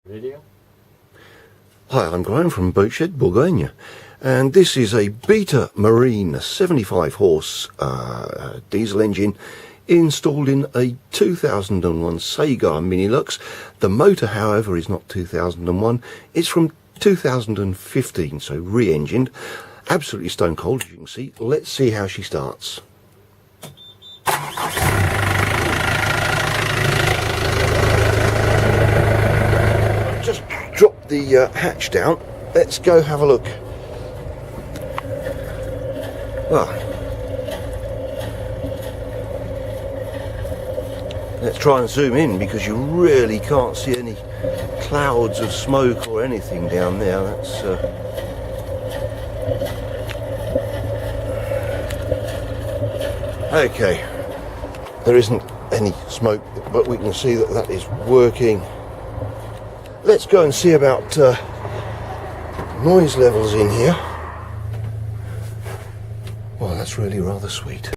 Video. Hi, I'm Graham from Boatshed, Bourgogne, and this is a Beta Marine 75 horse diesel engine installed in a 2001 Sagar Mini Luxe. The motor, however, is not 2001, it's from 2015, so re-engined. Absolutely stone cold, as you can see. Let's see how she starts. Just drop the hatch down. Let's go have a look. Well, let's try and zoom in because you really can't see any clouds of smoke or anything down there. That's okay. There isn't any smoke, but we can see that that is working. Let's go and see about noise levels in here. Well, that's really rather sweet.